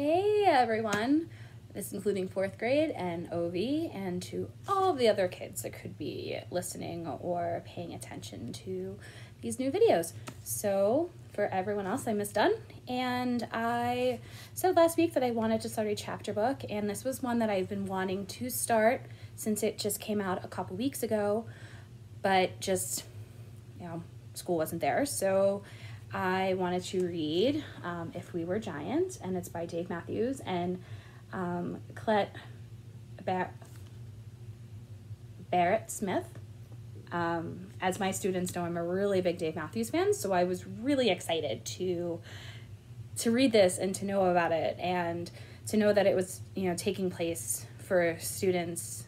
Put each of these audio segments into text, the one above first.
Hey everyone, this is including 4th grade and OV, and to all of the other kids that could be listening or paying attention to these new videos. So for everyone else, I'm Miss Dunne, and I said last week that I wanted to start a chapter book, and this was one that I've been wanting to start since it just came out a couple weeks ago, but just, school wasn't there, so I wanted to read If We Were Giants, and it's by Dave Matthews and Colette Barrett Smith. As my students know, I'm a really big Dave Matthews fan, so I was really excited to read this and to know about it, and to know that it was taking place for students,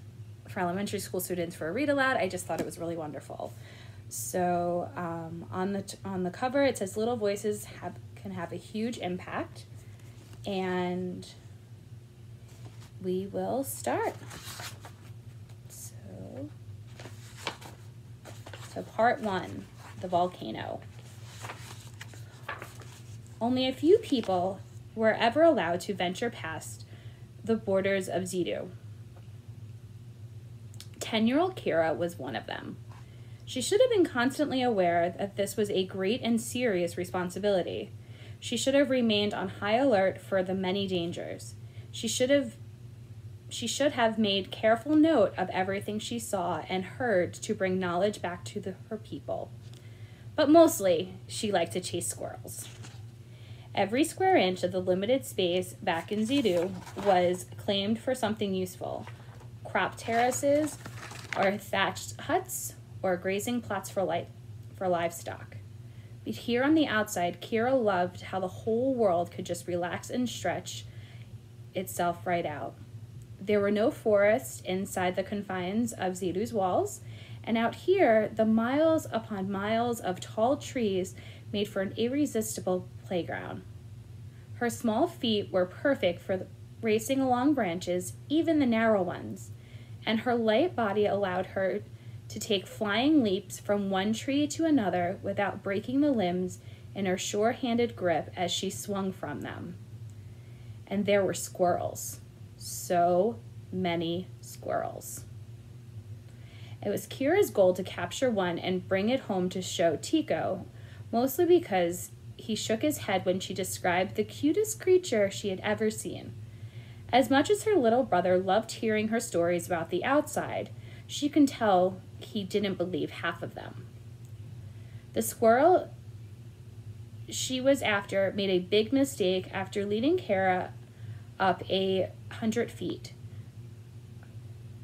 for elementary school students, for a read aloud. I just thought it was really wonderful. So on the cover, it says little voices can have a huge impact, and we will start. So part 1, the volcano. Only a few people were ever allowed to venture past the borders of Zedu. 10-year-old Kira was one of them. She should have been constantly aware that this was a great and serious responsibility. She should have remained on high alert for the many dangers. She should have made careful note of everything she saw and heard to bring knowledge back to her people. But mostly, she liked to chase squirrels. Every square inch of the limited space back in Zedu was claimed for something useful: crop terraces, or thatched huts, or grazing plots for livestock. But here on the outside, Kira loved how the whole world could just relax and stretch itself right out. There were no forests inside the confines of Zedu's walls, and out here, the miles upon miles of tall trees made for an irresistible playground. Her small feet were perfect for racing along branches, even the narrow ones, and her light body allowed her to take flying leaps from one tree to another without breaking the limbs in her sure-handed grip as she swung from them. And there were squirrels. So many squirrels. It was Kira's goal to capture one and bring it home to show Tico, mostly because he shook his head when she described the cutest creature she had ever seen. As much as her little brother loved hearing her stories about the outside, she could tell he didn't believe half of them. The squirrel she was after made a big mistake after leading Kira up 100 feet.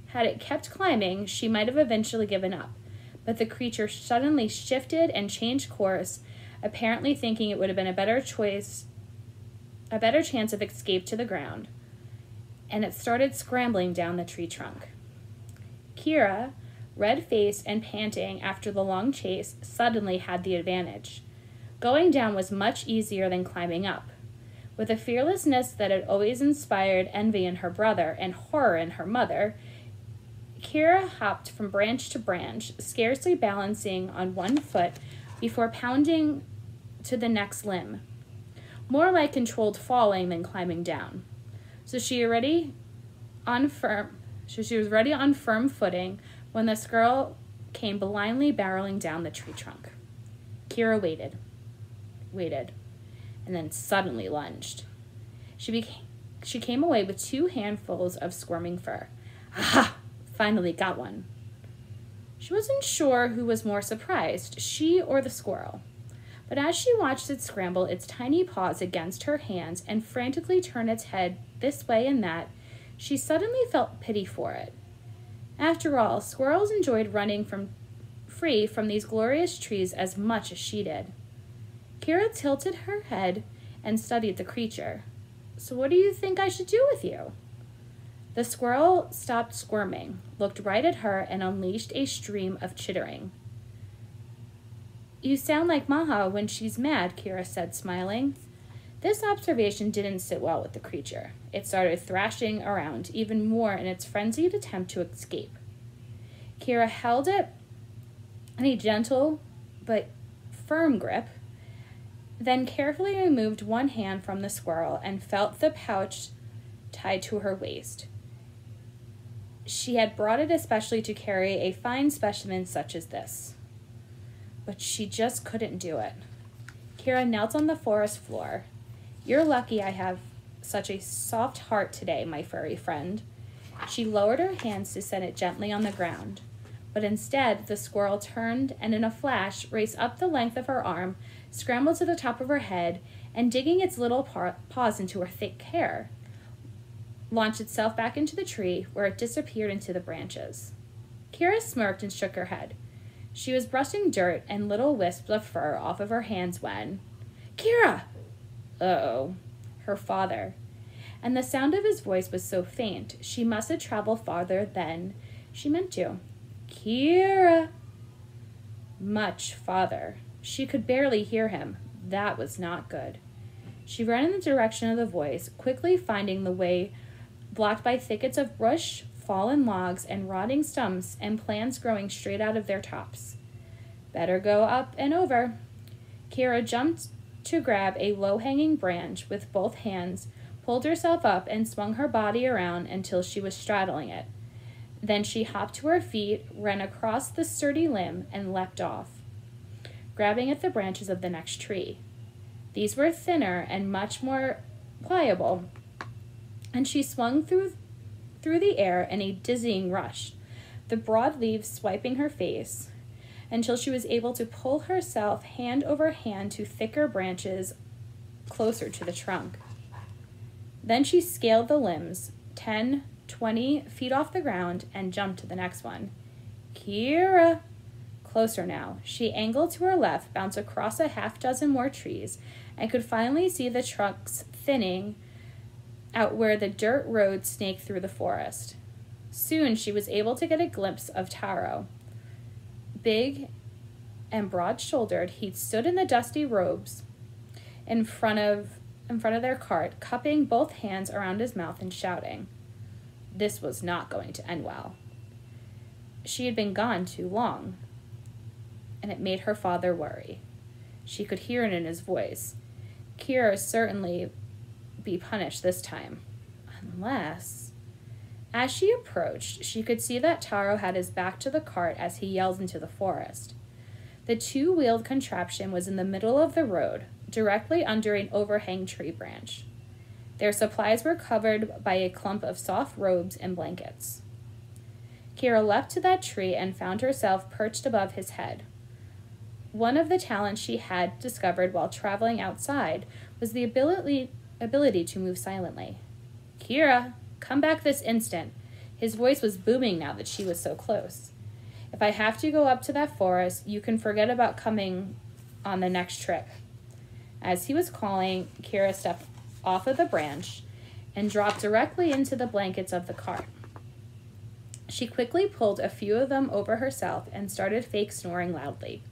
Had it kept climbing, she might have eventually given up, but the creature suddenly shifted and changed course, apparently thinking it would have been a better chance of escape to the ground, and it started scrambling down the tree trunk. Kira, red-faced and panting after the long chase, suddenly had the advantage. Going down was much easier than climbing up. With a fearlessness that had always inspired envy in her brother and horror in her mother, Kira hopped from branch to branch, scarcely balancing on one foot before pounding to the next limb. More like controlled falling than climbing down. So she was ready on firm footing when the squirrel came blindly barreling down the tree trunk. Kira waited, and then suddenly lunged. She came away with 2 handfuls of squirming fur. Aha! Finally got one. She wasn't sure who was more surprised, she or the squirrel. But as she watched it scramble its tiny paws against her hands and frantically turn its head this way and that, she suddenly felt pity for it. After all, squirrels enjoyed running free from these glorious trees as much as she did. Kira tilted her head and studied the creature. So what do you think I should do with you? The squirrel stopped squirming, looked right at her, and unleashed a stream of chittering. You sound like Maha when she's mad, Kira said, smiling. This observation didn't sit well with the creature. It started thrashing around even more in its frenzied attempt to escape. Kira held it in a gentle but firm grip then carefully removed one hand from the squirrel and felt the pouch tied to her waist. She had brought it especially to carry a fine specimen such as this. But she just couldn't do it. Kira knelt on the forest floor. "You're lucky I have such a soft heart today, my furry friend." She lowered her hands to set it gently on the ground. But instead, the squirrel turned and in a flash raced up the length of her arm, scrambled to the top of her head, and digging its little paws into her thick hair, launched itself back into the tree, where it disappeared into the branches. Kira smirked and shook her head. She was brushing dirt and little wisps of fur off of her hands when... "Kira!" Uh-oh. Her father. And the sound of his voice was so faint, she must have traveled farther than she meant to. "Kira!" Much farther. She could barely hear him. That was not good. She ran in the direction of the voice, quickly finding the way blocked by thickets of brush, fallen logs, and rotting stumps and plants growing straight out of their tops. Better go up and over. Kira jumped to grab a low-hanging branch with both hands, pulled herself up, and swung her body around until she was straddling it. Then she hopped to her feet, ran across the sturdy limb, and leapt off, grabbing at the branches of the next tree. These were thinner and much more pliable, and she swung through the air in a dizzying rush, the broad leaves swiping her face, until she was able to pull herself hand over hand to thicker branches closer to the trunk. Then she scaled the limbs, 10, 20 feet off the ground, and jumped to the next one. "Kira!" Closer now. She angled to her left, bounced across a half-dozen more trees, and could finally see the trunks thinning out where the dirt road snaked through the forest. Soon she was able to get a glimpse of Taro. Big and broad-shouldered, he stood in the dusty robes in front of their cart, cupping both hands around his mouth and shouting. This was not going to end well. She had been gone too long, and it made her father worry. She could hear it in his voice. Kira certainly be punished this time. Unless... As she approached, she could see that Taro had his back to the cart as he yelled into the forest. The two-wheeled contraption was in the middle of the road, directly under an overhang tree branch. Their supplies were covered by a clump of soft robes and blankets. Kira leapt to that tree and found herself perched above his head. One of the talents she had discovered while traveling outside was the ability to move silently. "Kira, come back this instant." His voice was booming now that she was so close. "If I have to go up to that forest, you can forget about coming on the next trip." As he was calling, Kira stepped off of the branch and dropped directly into the blankets of the cart. She quickly pulled a few of them over herself and started fake snoring loudly.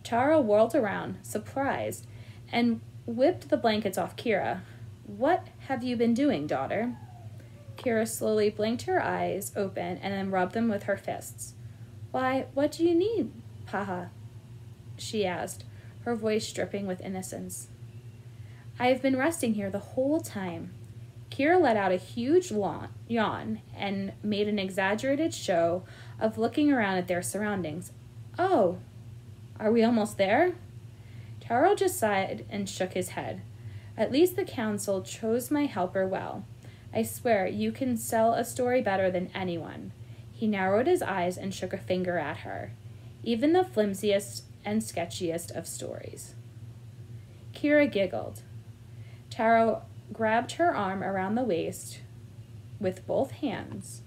Taro whirled around, surprised, and whipped the blankets off Kira. "What have you been doing, daughter?" Kira slowly blinked her eyes open and then rubbed them with her fists. "Why, what do you need, Paha?" she asked, her voice dripping with innocence. "I have been resting here the whole time." Kira let out a huge yawn and made an exaggerated show of looking around at their surroundings. "Oh, are we almost there?" Taro just sighed and shook his head. "At least the council chose my helper well. I swear you can sell a story better than anyone." He narrowed his eyes and shook a finger at her. "Even the flimsiest and sketchiest of stories." Kira giggled. Taro grabbed her arm around the waist with both hands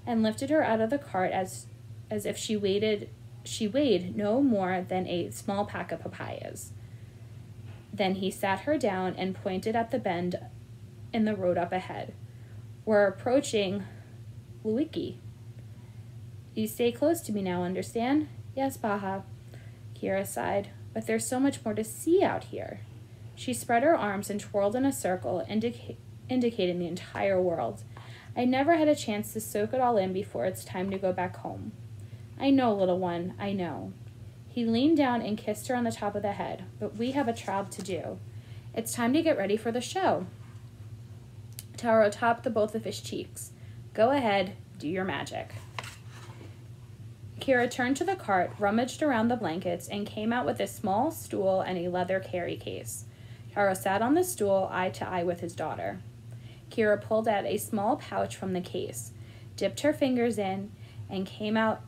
and lifted her out of the cart as if she weighed no more than a small pack of papayas. Then he sat her down and pointed at the bend in the road up ahead. "We're approaching Luiki. You stay close to me now, understand?" "Yes, Baha," Kira sighed, "but there's so much more to see out here." She spread her arms and twirled in a circle, indicating the entire world. "I never had a chance to soak it all in before it's time to go back home." "I know, little one, I know." He leaned down and kissed her on the top of the head. But we have a job to do. It's time to get ready for the show. Taro topped both of his cheeks. Go ahead, do your magic. Kira turned to the cart, rummaged around the blankets, and came out with a small stool and a leather carry case. Taro sat on the stool, eye to eye with his daughter. Kira pulled out a small pouch from the case, dipped her fingers in, and came out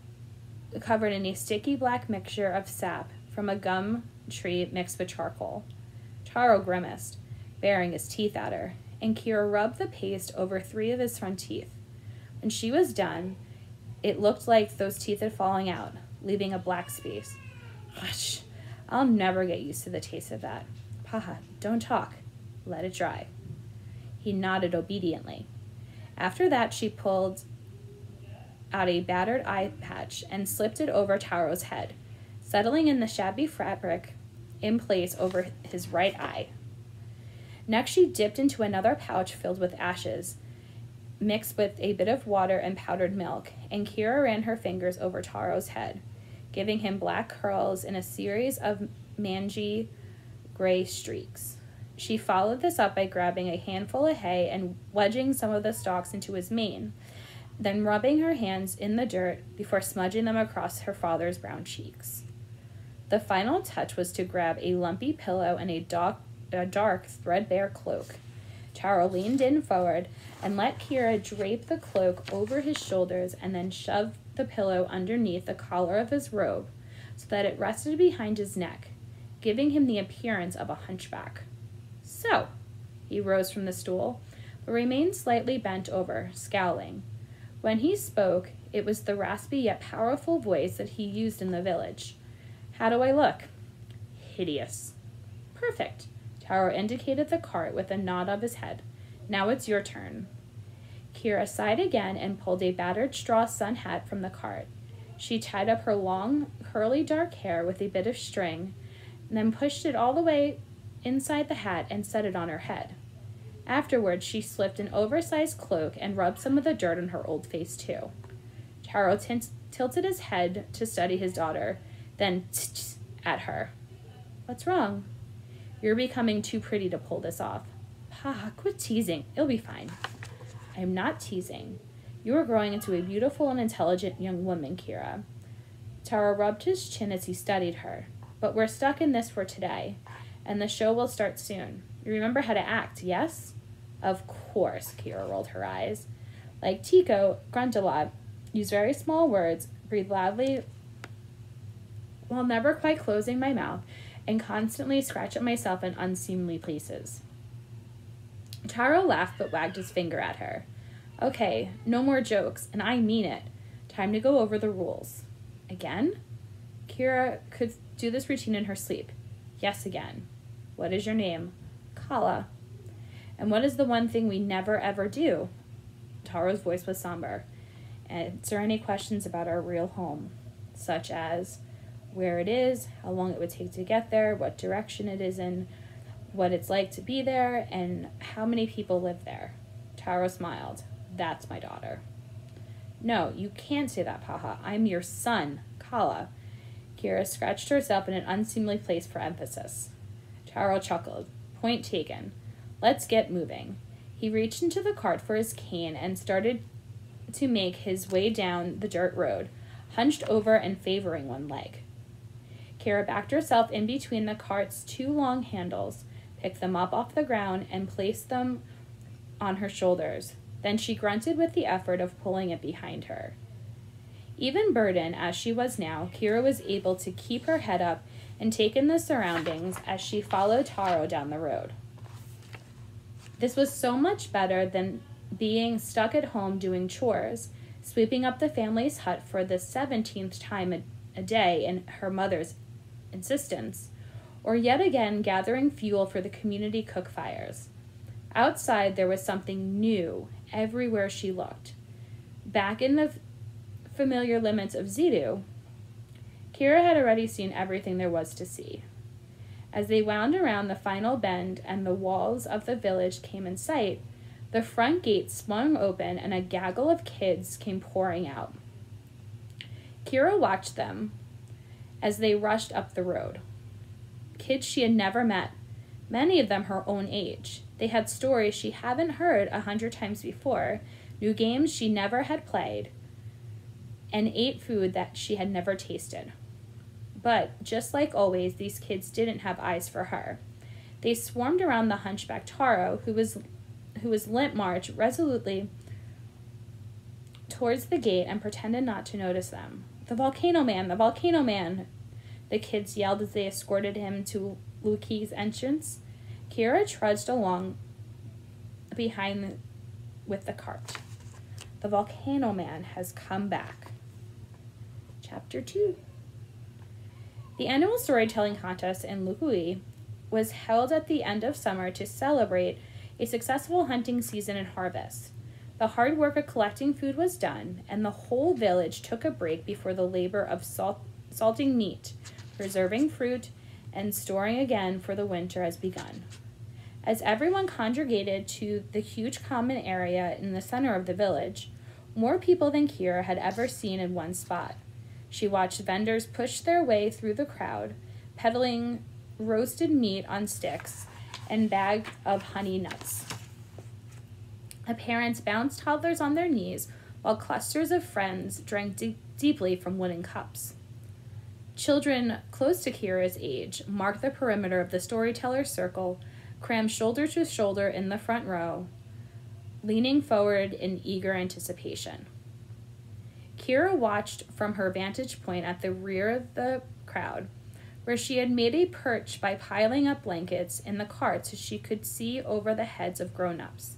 covered in a sticky black mixture of sap from a gum tree mixed with charcoal. Taro grimaced, baring his teeth at her, and Kira rubbed the paste over 3 of his front teeth. When she was done, it looked like those teeth had fallen out, leaving a black space. Hush! I'll never get used to the taste of that. Paha, don't talk. Let it dry. He nodded obediently. After that, she pulled out a battered eye patch and slipped it over Taro's head, settling in the shabby fabric in place over his right eye. Next, she dipped into another pouch filled with ashes, mixed with a bit of water and powdered milk, and Kira ran her fingers over Taro's head, giving him black curls in a series of mangy gray streaks. She followed this up by grabbing a handful of hay and wedging some of the stalks into his mane, then rubbing her hands in the dirt before smudging them across her father's brown cheeks. The final touch was to grab a lumpy pillow and a dark threadbare cloak. Taro leaned in forward and let Kira drape the cloak over his shoulders and then shoved the pillow underneath the collar of his robe so that it rested behind his neck, giving him the appearance of a hunchback. So, he rose from the stool, but remained slightly bent over, scowling. When he spoke, it was the raspy yet powerful voice that he used in the village. How do I look? Hideous. Perfect. Taro indicated the cart with a nod of his head. Now it's your turn. Kira sighed again and pulled a battered straw sun hat from the cart. She tied up her long, curly dark hair with a bit of string, and then pushed it all the way inside the hat and set it on her head. Afterwards, she slipped an oversized cloak and rubbed some of the dirt on her old face, too. Taro tilted his head to study his daughter, then tsk at her. What's wrong? You're becoming too pretty to pull this off. Pa, quit teasing. It'll be fine. I'm not teasing. You are growing into a beautiful and intelligent young woman, Kira. Taro rubbed his chin as he studied her. But we're stuck in this for today, and the show will start soon. You remember how to act, yes? Of course, Kira rolled her eyes. Like Tico, grunt a lot, use very small words, breathe loudly while never quite closing my mouth, and constantly scratch at myself in unseemly places. Taro laughed but wagged his finger at her. Okay, no more jokes, and I mean it. Time to go over the rules. Again? Kira could do this routine in her sleep. Yes, again. What is your name? Kala. And what is the one thing we never ever do? Taro's voice was somber. Answer any questions about our real home, such as where it is, how long it would take to get there, what direction it is in, what it's like to be there, and how many people live there. Taro smiled. That's my daughter. No, you can't say that, Paha. I'm your son, Kala. Kira scratched herself in an unseemly place for emphasis. Taro chuckled. Point taken. Let's get moving. He reached into the cart for his cane and started to make his way down the dirt road, hunched over and favoring one leg. Kira backed herself in between the cart's 2 long handles, picked them up off the ground, and placed them on her shoulders. Then she grunted with the effort of pulling it behind her. Even burdened as she was now, Kira was able to keep her head up and take in the surroundings as she followed Taro down the road. This was so much better than being stuck at home doing chores, sweeping up the family's hut for the 17th time a day in her mother's insistence, or yet again gathering fuel for the community cook fires. Outside, there was something new everywhere she looked. Back in the familiar limits of Zidu, Kira had already seen everything there was to see. As they wound around the final bend and the walls of the village came in sight, the front gate swung open and a gaggle of kids came pouring out. Kira watched them as they rushed up the road. Kids she had never met, many of them her own age. They had stories she hadn't heard 100 times before, new games she never had played, and ate food that she had never tasted. But, just like always, these kids didn't have eyes for her. They swarmed around the hunchback Taro, who was limp marched resolutely towards the gate and pretended not to notice them. "The Volcano Man! The Volcano Man!" the kids yelled as they escorted him to Luki's entrance. Kira trudged along behind with the cart. The Volcano Man has come back. Chapter 2. The annual storytelling contest in Lukui was held at the end of summer to celebrate a successful hunting season and harvest. The hard work of collecting food was done, and the whole village took a break before the labor of salting meat, preserving fruit, and storing again for the winter has begun. As everyone congregated to the huge common area in the center of the village, more people than Kira had ever seen in one spot. She watched vendors push their way through the crowd, peddling roasted meat on sticks and bags of honey nuts. Parents bounced toddlers on their knees, while clusters of friends drank deeply from wooden cups. Children close to Kira's age marked the perimeter of the Storytellers circle, crammed shoulder to shoulder in the front row, leaning forward in eager anticipation. Kira watched from her vantage point at the rear of the crowd, where she had made a perch by piling up blankets in the cart so she could see over the heads of grown-ups.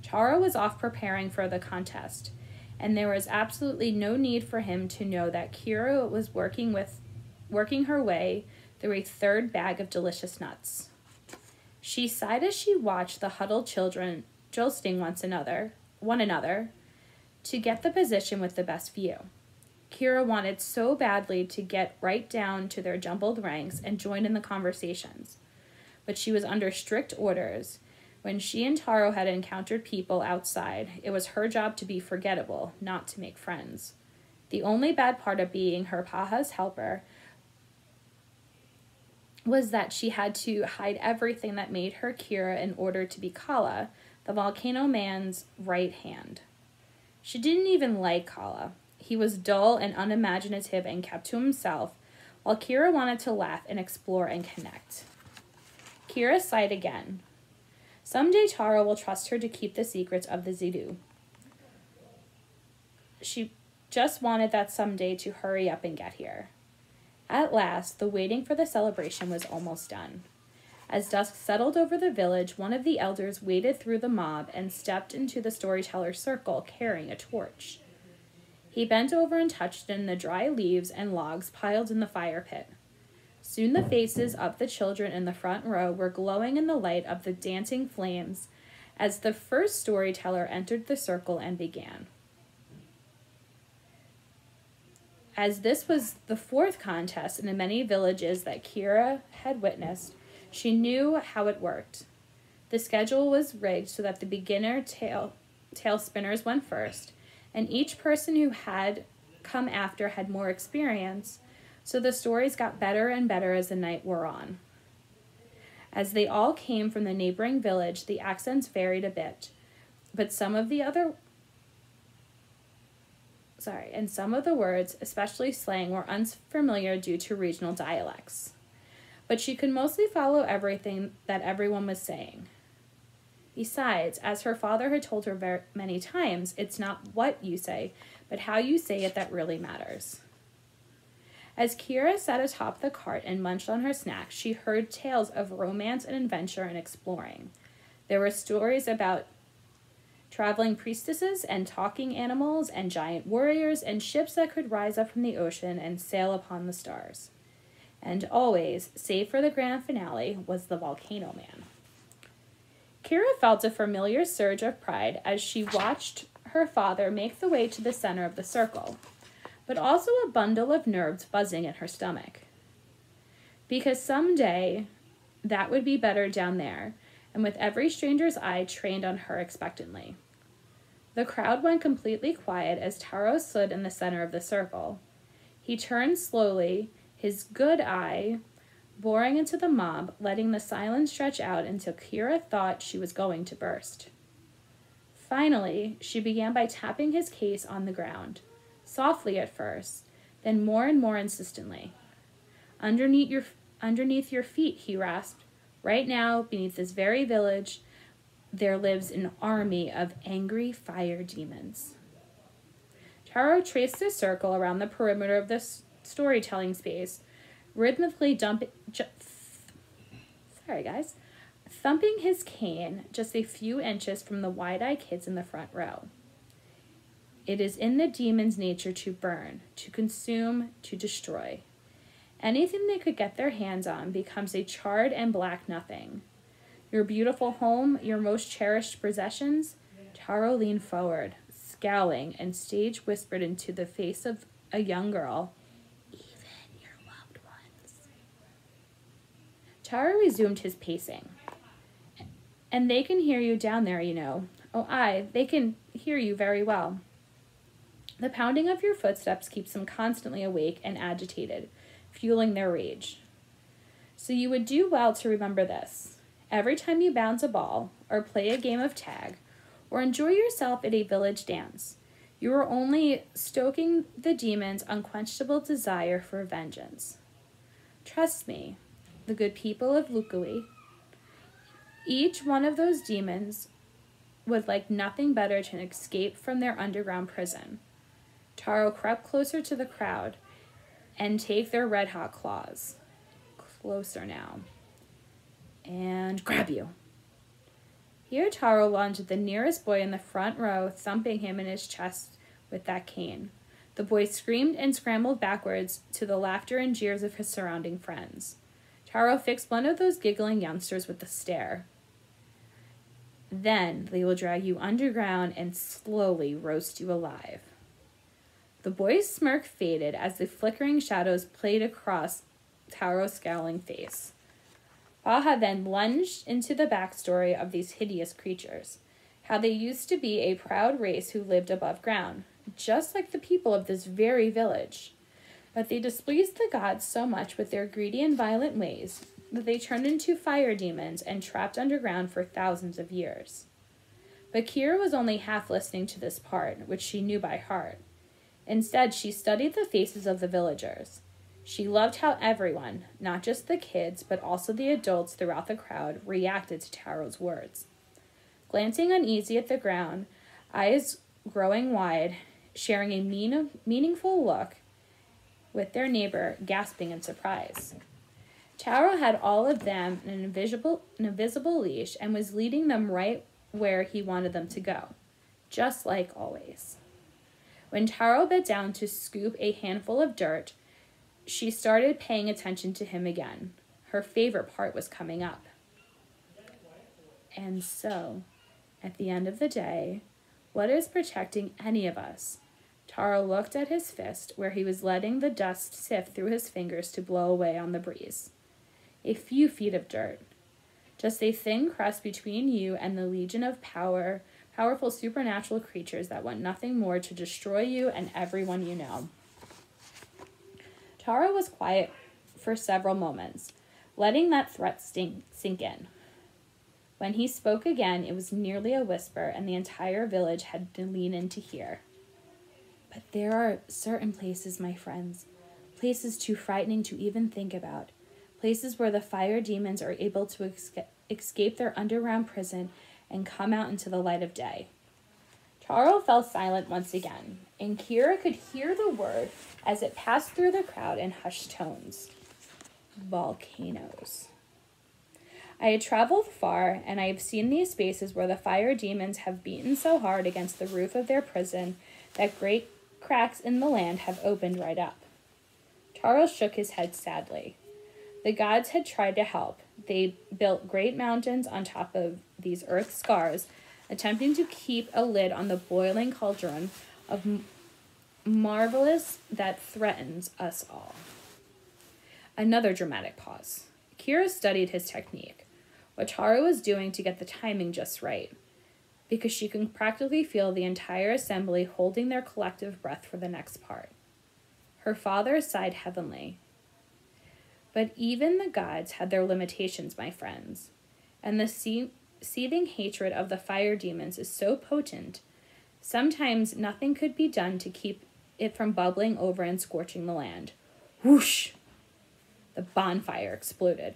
Taro was off preparing for the contest, and there was absolutely no need for him to know that Kira was working her way through a third bag of delicious nuts. She sighed as she watched the huddled children jostling one another to get the position with the best view. Kira wanted so badly to get right down to their jumbled ranks and join in the conversations, but she was under strict orders. When she and Taro had encountered people outside, it was her job to be forgettable, not to make friends. The only bad part of being her paha's helper was that she had to hide everything that made her Kira in order to be Kala, the Volcano Man's right hand. She didn't even like Kala. He was dull and unimaginative and kept to himself, while Kira wanted to laugh and explore and connect. Kira sighed again. Someday Taro will trust her to keep the secrets of the Zidu. She just wanted that someday to hurry up and get here. At last, the waiting for the celebration was almost done. As dusk settled over the village, one of the elders waded through the mob and stepped into the storyteller circle carrying a torch. He bent over and touched in the dry leaves and logs piled in the fire pit. Soon the faces of the children in the front row were glowing in the light of the dancing flames as the first storyteller entered the circle and began. As this was the fourth contest in the many villages that Kira had witnessed, she knew how it worked. The schedule was rigged so that the beginner tail spinners went first, and each person who had come after had more experience, so the stories got better and better as the night wore on. As they all came from the neighboring village, the accents varied a bit, but some of the words, especially slang, were unfamiliar due to regional dialects. But she could mostly follow everything that everyone was saying. Besides, as her father had told her many times, it's not what you say, but how you say it that really matters. As Kira sat atop the cart and munched on her snacks, she heard tales of romance and adventure and exploring. There were stories about traveling priestesses and talking animals and giant warriors and ships that could rise up from the ocean and sail upon the stars. And always, save for the grand finale, was the Volcano Man. Kira felt a familiar surge of pride as she watched her father make the way to the center of the circle, but also a bundle of nerves buzzing in her stomach. Because someday that would be better down there, and with every stranger's eye trained on her expectantly. The crowd went completely quiet as Taro stood in the center of the circle. He turned slowly, his good eye boring into the mob, letting the silence stretch out until Kira thought she was going to burst. Finally, she began by tapping his case on the ground, softly at first, then more and more insistently. Underneath your feet, he rasped. Right now, beneath this very village, there lives an army of angry fire demons. Taro traced a circle around the perimeter of the storytelling space, rhythmically thumping his cane just a few inches from the wide-eyed kids in the front row. It is in the demon's nature to burn, to consume, to destroy. Anything they could get their hands on becomes a charred and black nothing. Your beautiful home, your most cherished possessions? Taro leaned forward, scowling, and stage whispered into the face of a young girl, even your loved ones. Taro resumed his pacing. And they can hear you down there, you know. Oh, aye, they can hear you very well. The pounding of your footsteps keeps them constantly awake and agitated, fueling their rage. So you would do well to remember this. Every time you bounce a ball, or play a game of tag, or enjoy yourself at a village dance, you are only stoking the demon's unquenchable desire for vengeance. Trust me, the good people of Lukui, each one of those demons would like nothing better to escape from their underground prison. Taro crept closer to the crowd and take their red-hot claws. Closer now. And grab you. Here Taro lunged at the nearest boy in the front row, thumping him in his chest with that cane. The boy screamed and scrambled backwards to the laughter and jeers of his surrounding friends. Taro fixed one of those giggling youngsters with a stare. Then they will drag you underground and slowly roast you alive. The boy's smirk faded as the flickering shadows played across Taro's scowling face. Baha then lunged into the backstory of these hideous creatures, how they used to be a proud race who lived above ground, just like the people of this very village. But they displeased the gods so much with their greedy and violent ways that they turned into fire demons and trapped underground for thousands of years. But Kira was only half listening to this part, which she knew by heart. Instead, she studied the faces of the villagers. She loved how everyone, not just the kids, but also the adults throughout the crowd, reacted to Taro's words. Glancing uneasy at the ground, eyes growing wide, sharing a meaningful look with their neighbor, gasping in surprise. Taro had all of them in an invisible leash and was leading them right where he wanted them to go, just like always. When Taro bent down to scoop a handful of dirt, she started paying attention to him again. Her favorite part was coming up. And so, at the end of the day, what is protecting any of us? Taro looked at his fist, where he was letting the dust sift through his fingers to blow away on the breeze. A few feet of dirt. Just a thin crust between you and the legion of powerful supernatural creatures that want nothing more to destroy you and everyone you know. Taro was quiet for several moments, letting that threat sink in. When he spoke again, it was nearly a whisper, and the entire village had to lean in to hear. But there are certain places, my friends, places too frightening to even think about, places where the fire demons are able to escape their underground prison and come out into the light of day. Taro fell silent once again, and Kira could hear the word as it passed through the crowd in hushed tones. Volcanoes. I had traveled far, and I have seen these spaces where the fire demons have beaten so hard against the roof of their prison that great cracks in the land have opened right up. Taro shook his head sadly. The gods had tried to help. They built great mountains on top of these earth scars, attempting to keep a lid on the boiling cauldron of marvelous that threatens us all. Another dramatic pause. Kira studied his technique, what Taro was doing to get the timing just right, because she can practically feel the entire assembly holding their collective breath for the next part. Her father sighed heavily. But even the gods had their limitations, my friends. And the seething hatred of the fire demons is so potent, sometimes nothing could be done to keep it from bubbling over and scorching the land. Whoosh! The bonfire exploded.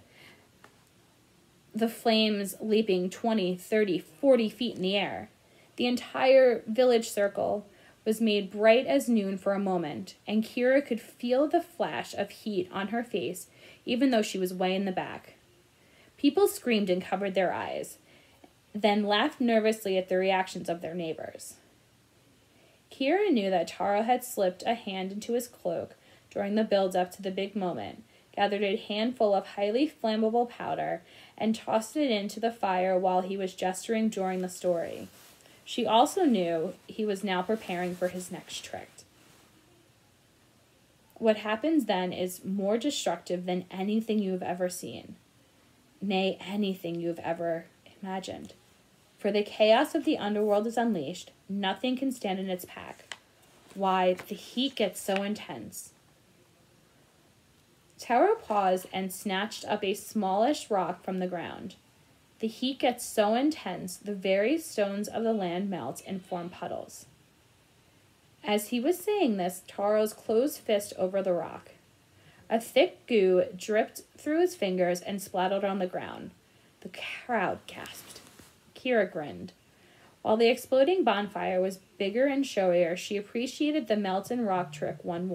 The flames leaping 20, 30, 40 feet in the air. The entire village circle was made bright as noon for a moment, and Kira could feel the flash of heat on her face, even though she was way in the back. People screamed and covered their eyes, then laughed nervously at the reactions of their neighbors. Kira knew that Taro had slipped a hand into his cloak during the build-up to the big moment, gathered a handful of highly flammable powder, and tossed it into the fire while he was gesturing during the story. She also knew he was now preparing for his next trick. What happens then is more destructive than anything you have ever seen. Nay, anything you have ever imagined. For the chaos of the underworld is unleashed. Nothing can stand in its path. Why, the heat gets so intense. Taro paused and snatched up a smallish rock from the ground. The heat gets so intense, the very stones of the land melt and form puddles. As he was saying this, Taro's closed fist over the rock. A thick goo dripped through his fingers and splattered on the ground. The crowd gasped. Kira grinned. While the exploding bonfire was bigger and showier, she appreciated the melt and rock trick one